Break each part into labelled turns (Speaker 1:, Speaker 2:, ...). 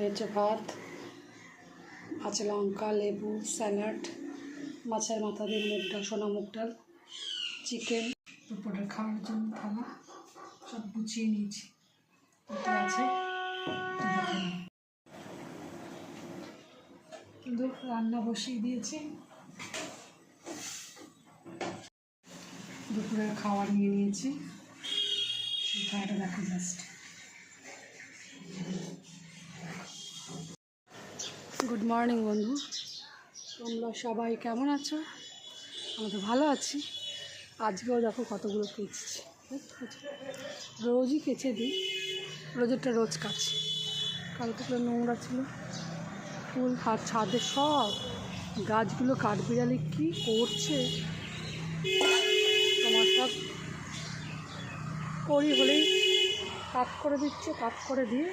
Speaker 1: এই যে ভাত, কাঁচা লঙ্কা, লেবু, স্যালাড, মাছের মাথা দিয়ে মুগ ডাল, সোনা মুগ ডাল, চিকেন। দুপুরের খাওয়ার জন্য থালা সব গুছিয়ে নিয়েছি। এটা আছে, কিন্তু রান্না বসিয়ে দিয়েছি। দুপুরের খাবার নিয়ে নিয়েছি, সেটা দেখো জাস্ট। গুড মর্নিং বন্ধু, তোমরা সবাই কেমন আছো? আমি তো ভালো আছি। আজকেও দেখো কতগুলো কেচেছি, রোজই কেচে দিই, রোজেরটা রোজ কাছি। কালকে পুরো নোংরা ছিল ফুল, আর ছাদে সব গাছগুলো কাঠবিড়ালি কী করছে, তোমার সব কড়ি হলেই কাট করে দিচ্ছে, কাট করে দিয়ে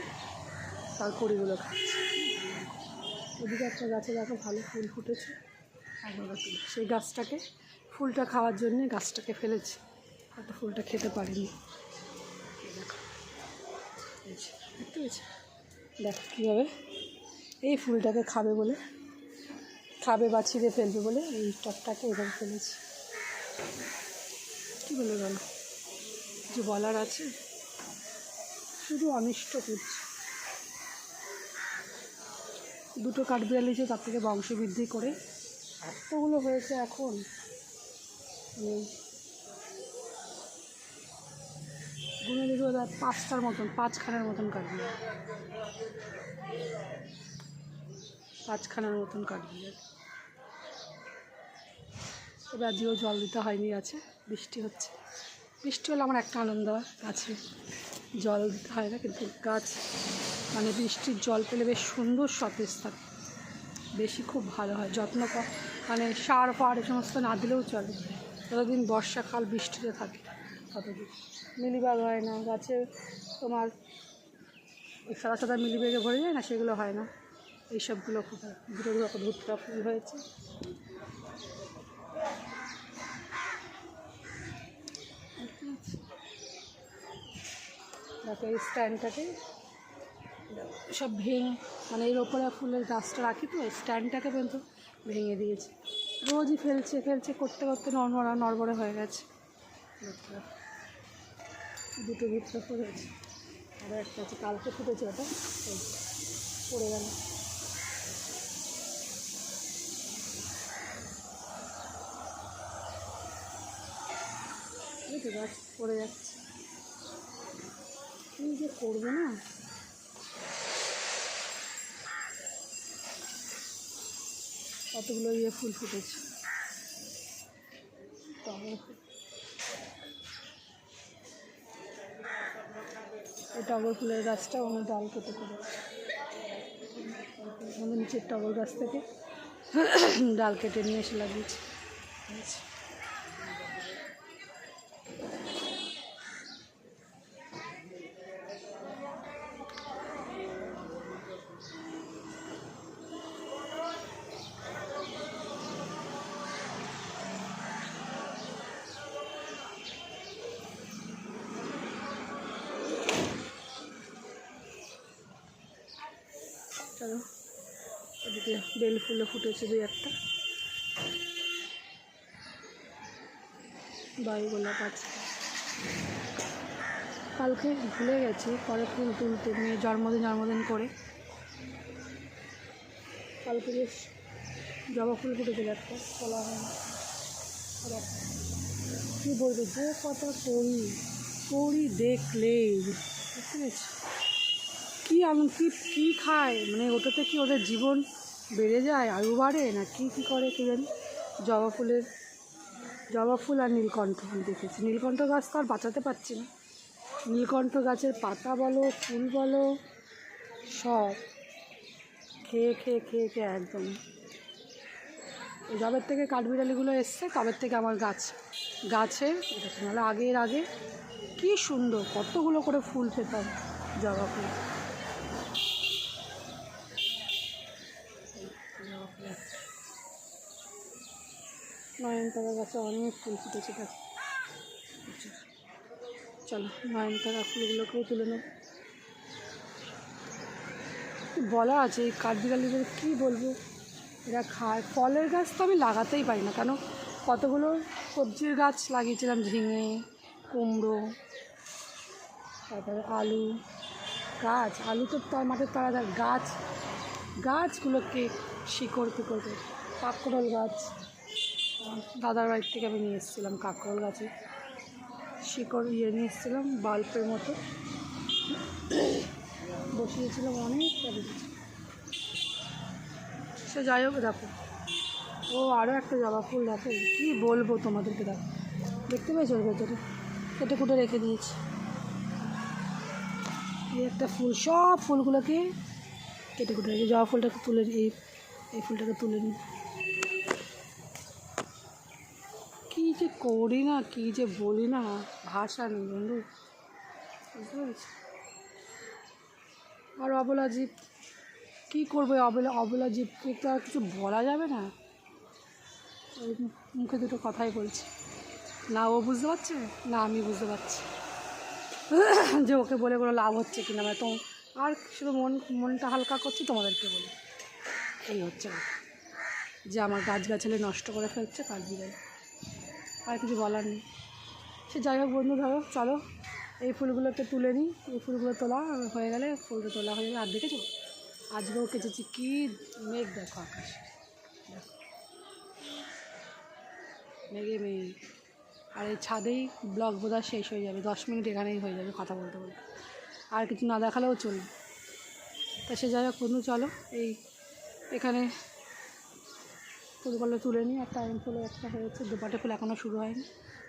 Speaker 1: তার কড়িগুলো খাচ্ছে। ওদিকে একটা গাছে দেখো ভালো ফুল ফুটেছে, সেই গাছটাকে, ফুলটা খাওয়ার জন্যে গাছটাকে ফেলেছে, হয়তো ফুলটা খেতে পারিনি। দেখো দেখতে পেয়েছে, দেখো কীভাবে এই ফুলটাকে খাবে বলে, খাবে বা ছিঁড়ে ফেলবে বলে এই টপটাকে এভাবে ফেলেছে। কী বলে গেল, কিছু বলার আছে? শুধু অনিষ্ট করছে। দুটো কাঠবিড়ালি ছিল, তার থেকে বংশবৃদ্ধি করে এতগুলো হয়েছে এখন। গুনে দেখি ওরা 5টার মতন, 5খানার মতন কাঠবিড়াল, 5খানার মতন কাঠবিড়াল। তবে আজকেও জল দিতে হয়নি, আছে বৃষ্টি হচ্ছে। বৃষ্টি হলে আমার একটা আনন্দ হয়, গাছে জল দিতে হয় না, কিন্তু গাছ মানে বৃষ্টির জল পেলে বেশ সুন্দর সতেজ থাকে, বেশি খুব ভালো হয়। যত্ন মানে সার ফার এ সমস্ত না দিলেও চলে, যতদিন বর্ষাকাল বৃষ্টিতে থাকে ততদিন। মিলিবাগ হয় না গাছে, তোমার সাদা সাদা মিলিবেগে ভরে যায় না, সেগুলো হয় না, এইসবগুলো খুব হয়। দুটো দুটো ধূপটা ফুল হয়েছে। দেখো এই স্ট্যান্ডটাকে সব ভেঙে, মানে এর ওপরে ফুলের গাছটা রাখি তো, স্ট্যান্ডটাকে পর্যন্ত ভেঙে দিয়েছে। রোজই ফেলছে ফেলছে করতে করতে নড়বড়ে হয়ে গেছে। দুটো ভিতরে পড়েছে, আরও একটা আছে কালকে ফুটেছে, ওটা পড়ে গেল। বুঝেছি, গাছ পড়ে যাচ্ছে, কী যে করবে না। কতগুলো ফুল ফুটেছে, এই টগর ফুলের গাছটা অন্য ডাল কেটে করেছে, আমাদের নিচের টগর গাছ থেকে ডাল কেটে নিয়ে এসে লাগিয়েছে। চলো, ওদিকে বেল ফুলও ফুটেছে দুই একটা, বায়ু গোলাপ আছে। কালকে ভুলে গেছি, পরে ফুল তুলতে, মেয়ে জন্মদিন করে কালকে বেশ জবা ফুল ফুটেছে একটা, তোলা হয় না। কী বলবে, যে কথা করি দেখলেই, বুঝতে পেরেছি কী কী খায়, মানে ওটাতে কি ওদের জীবন বেড়ে যায়, আয়ু বাড়ে না কী করে কে জানি। জবা ফুল আর নীলকণ্ঠ আমি দেখেছি। নীলকণ্ঠ গাছ তো আর বাঁচাতে পারছি না, নীলকণ্ঠ গাছের পাতা বলো ফুল বলো সব খেয়ে একদম। যবের থেকে কাঠবিড়ালিগুলো এসছে তবের থেকে আমার গাছে নাহলে আগে কি সুন্দর কতগুলো করে ফুল পেতাম, জবা ফুল। নয়নতারা গাছে অনেক ফুল ফুটেছে, দেখো। চলো নয়নতারা ফুলগুলোকেও তুলে নেব। বলা আছে এই কাঠবিড়ালিদের, কী বলবো, এরা খায়। ফলের গাছ তো আমি লাগাতেই পারি না, কেন কতগুলো সবজির গাছ লাগিয়েছিলাম, ঝিঙে, কুমড়ো, তারপরে আলু গাছ। আলু তো তার মাঠের তারা গাছ, গাছগুলোকে শিকড় পিকড় করে। কাঁকরোল গাছ দাদার বাড়ির থেকে আমি নিয়ে এসেছিলাম, কাঁকরোল গাছে শিকড় নিয়ে এসেছিলাম, বাল্বের মতো বসিয়েছিলাম, অনেকটা দেখেছি। সে যাই হোক, দেখো ও আরও একটা জবা ফুল, দেখো কী বলবো তোমাদেরকে, দেখো দেখতে পেয়েছো ওর ভেতরে কেটে কুটে রেখে দিয়েছি। এই একটা ফুল, সব ফুলগুলোকে কেটে কুটে রেখে, জবা ফুলটাকে তুলে, এই ফুলটাকে তুলে নিই। কী যে করি না, কী যে বলি না, ভাষা নেই বন্ধু, বুঝতে পেরেছি। আর অবলা জীব, কী করবো, অবলা জীবকে তো আর কিছু বলা যাবে না। ওই মুখে দুটো কথাই বলছি, না ও বুঝতে পারছে না আমি বুঝতে পারছি যে ওকে বলে কোনো লাভ হচ্ছে কি না। মানে তো আর শুধু মনটা হালকা করছি তোমাদেরকে বলে, এই হচ্ছে যে আমার গাছগাছালি নষ্ট করে ফেলছে কাঠবিড়ালি, আর কিছু বলার নেই। সে যাই হোক বন্ধু, ধরো চলো এই ফুলগুলোকে তুলে নিই। এই ফুলগুলো তোলা হয়ে গেলে, ফুলটা তোলা হয়ে গেলে, আর দেখেছো আজকেও কেটেছি, কী মেঘ দেখো, আকাশ দেখো, মেঘে মেঘ। আর এই ছাদেই ব্লগ বোধহয় শেষ হয়ে যাবে, 10 মিনিট এখানেই হয়ে যাবে কথা বলতে বলতে, আর কিছু না দেখালেও চলবে। তা সে যাই হোক বন্ধু, চলো এই এখানে ফুলগুলো তুলে নিই। আর টাইম ফুলে একটা হয়েছে, দুপাটে ফুল এখনও শুরু হয়নি,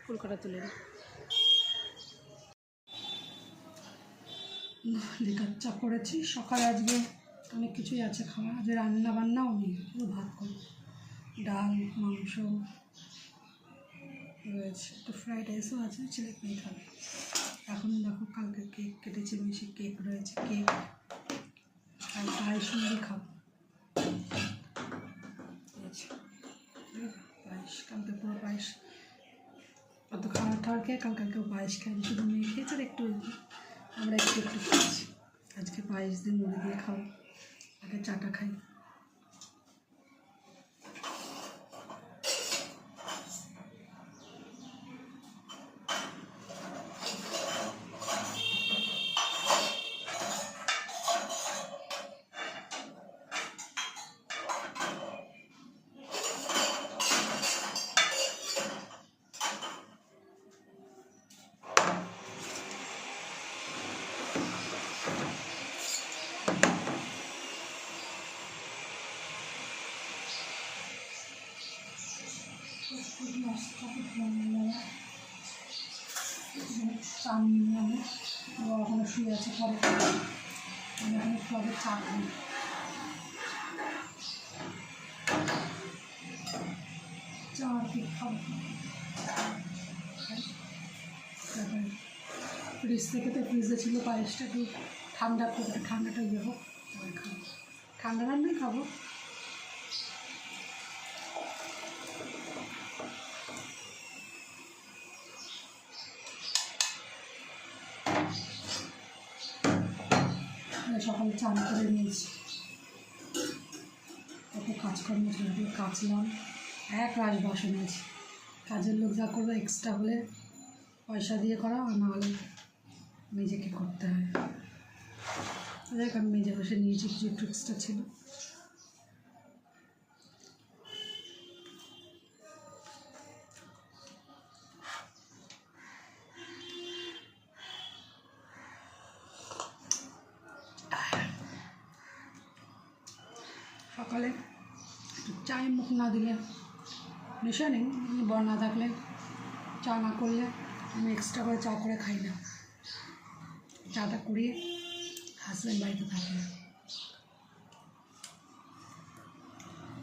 Speaker 1: ফুল কটা তুলে নিই। লিকার চা করেছি সকালে, আজকে অনেক কিছুই আছে খাওয়া, আজকে রান্না বান্নাও নেই, পুরো ভাত করি, ডাল মাংস রয়েছে, একটু ফ্রাইড রাইসও আছে, ছেলে পেয়ে খাবে। এখন দেখো কালকে কেক কেটেছি, মিশি কেক রয়েছে, কেক আর পায়েস সঙ্গে খাবো। পায়েস কালকে পুরো পায়েস, অত খাওয়ার খেয়ে কালকেও পায়েস খাইনি, শুধু মেয়ে খেয়েছে আর একটু, আমরা একটু খেয়েছি। আজকে পায়েস দিয়ে মুড়ি দিয়ে খাবো, আগে চাটা খাই। এখনো শুয়ে আছে, পরে আমি এখন একটু আগে চা খাই। চা কি খাবো, ফ্রিজ থেকে তো ফ্রিজে ছিল পায়েসটা, একটু ঠান্ডা করে, ঠান্ডাটা ইয়ে হোক তারপরে খাবো, ঠান্ডা রান্নাই খাবো। সকালে চান করে নিয়েছি, কত কাজকর্ম ছিল, কাচলাম, এক রাশ বাসন আছে। কাজের লোক যা করবে এক্সট্রা হলে পয়সা দিয়ে করা, আর না হলে নিজেকে করতে হয়। দেখ আমি মেজে বসে নিয়েছি, কিছু একটু এক্সট্রা ছিল। সকালে একটু চায়ে মুখ না দিলে নেশা নেই, বর না থাকলে, চা না করলে আমি এক্সট্রা করে চা করে খাই না। চাটা করিয়ে হাজব্যান্ড বাড়িতে থাকে না।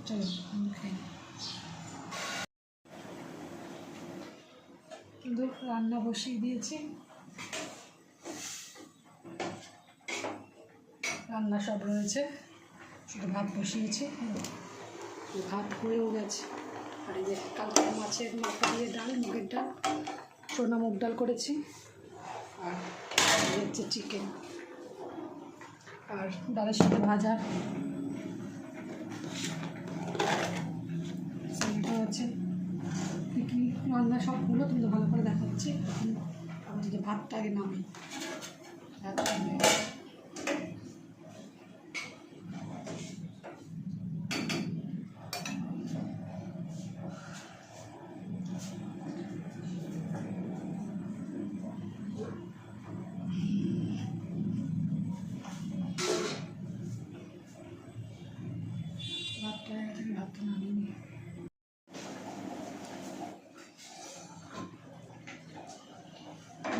Speaker 1: চলো আমি খাই। কিন্তু রান্না বসিয়ে দিয়েছি, রান্না সব রয়েছে, শুধু ভাত বসিয়েছি, ভাত হয়েও গেছে। আর এই যে কালকে মাছের মাথা দিয়ে ডাল, মুগের ডাল, সোনা মুগ ডাল করেছি, আর হচ্ছে চিকেন। আর ডালের সাথে ভাজা এটা হচ্ছে কী কী রান্না সবগুলো কিন্তু ভালো করে দেখাচ্ছি। আমি যদি ভাতটা আগে নামি ভাতটা নামিয়ে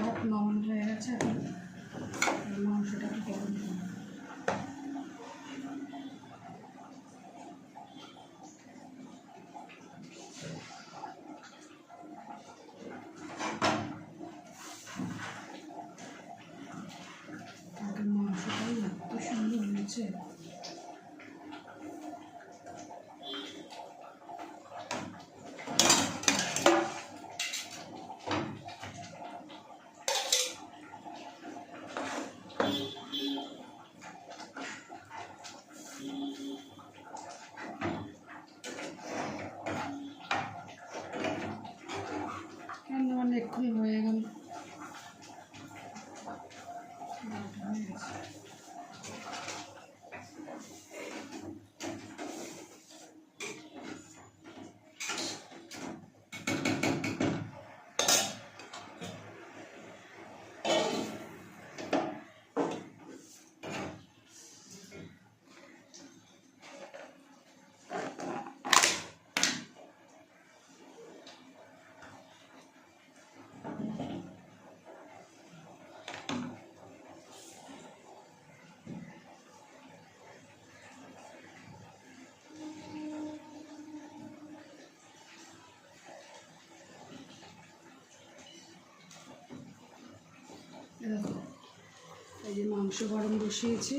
Speaker 1: ভাত নামানো হয়ে গেছে। এখন মাংসটা একটু গরম করবো। মাংসটাই এত সুন্দর হয়েছে। রান্না এক্ষুনি হয়ে গেল। দেখো এই যে মাংস গরম বসিয়েছি,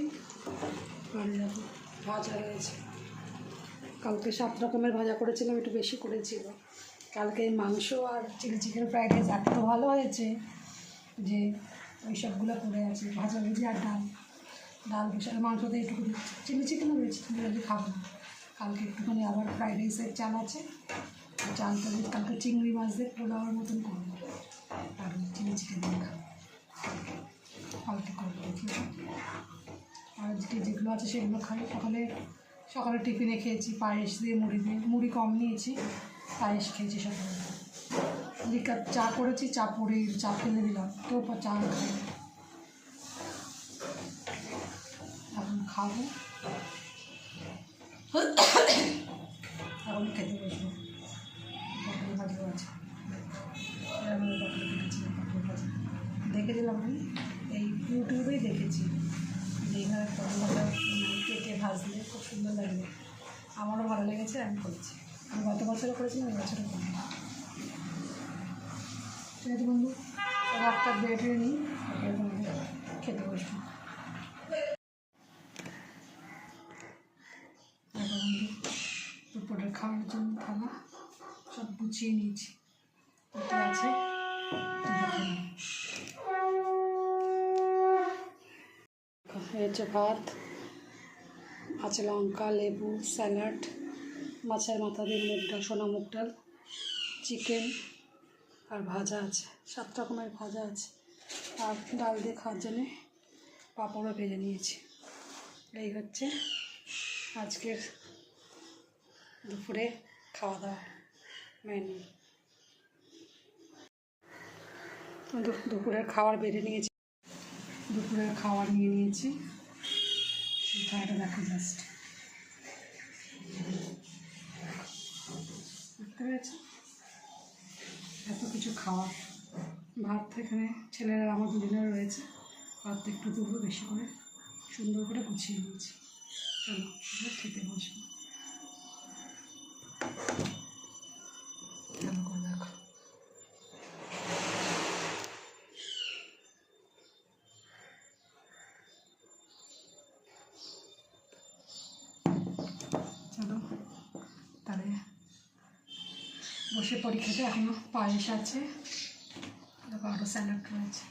Speaker 1: আর দেখো ভাজা রয়েছে। কালকে 7 রকমের ভাজা করেছিলাম, একটু বেশি করেছিল। কালকে মাংস আর চিলি চিকেন ফ্রাইড রাইস এত ভালো হয়েছে যে ওই সবগুলো পড়ে আছে। ভাজাভুজি আর ডাল বসে মাংসতে একটু চিলি চিকেনও রয়েছে, তুমি যদি খাবো না। কালকে একটুখানি আবার ফ্রাইড রাইসের চাল আছে, চালটা দিয়ে কালকে চিংড়ি মাছ দিয়ে পোলাওয়ার মতন করবো, আর চিলি চিকেন দিয়ে খাবো কালকে করবো। আর আজকে যেগুলো আছে সেগুলো খাই। সকালে টিফিনে খেয়েছি পায়েস দিয়ে, মুড়ি কম নিয়েছি, পায়েস খেয়েছি সকালে। 2 কাপ চা করেছি, চা ফেলে দিলাম, তো চা খাই। এখন খাবো, এখন খেতে বসবো। পটল ভাজা আছে, পটল কেটেছিলাম, পটল ভাজা দেখেছিলাম আমি এই ইউটিউবেই দেখেছি যে এইভাবে পটল ভাজা কেটে ভাজলে খুব সুন্দর লাগবে। আমারও ভালো লেগেছে, আমি করেছি। আমি গত বছরও করেছিলাম, এই বছরও করি। ঠিক আছে বন্ধু, রাতটা বেড়ে নিই, খেতে বসবো। দুপুরের খাওয়ার জন্য থালা সব গুছিয়ে নিয়েছি, আছে হচ্ছে ভাত আছে, লঙ্কা, লেবু, স্যালাড, মাছের মাথা দিয়ে মুগ ডাল, সোনা মুগ ডাল, চিকেন আর ভাজা আছে। 7 রকমের ভাজা আছে। আর ডাল দিয়ে খাওয়ার জন্যে পাঁপড়ও ভেজে নিয়েছি। এই হচ্ছে আজকের দুপুরে খাওয়া দাওয়া মেনু। দুপুরের খাবার বেড়ে নিয়েছি, দুপুরের খাবার নিয়ে নিয়েছি। এটা দেখো জাস্ট, দেখতে পেয়েছি এত কিছু খাওয়ার। ভাত এখানে ছেলেরা আমার দুজনের রয়েছে, ভাত একটু দেবো বেশি করে, সুন্দর করে গুছিয়ে নিয়েছি। চলো খেতে বসবো। দেখো চলো তাহলে বসে পড়ি খেতে। এখনও পায়েস আছে, আরও স্যালাড রয়েছে।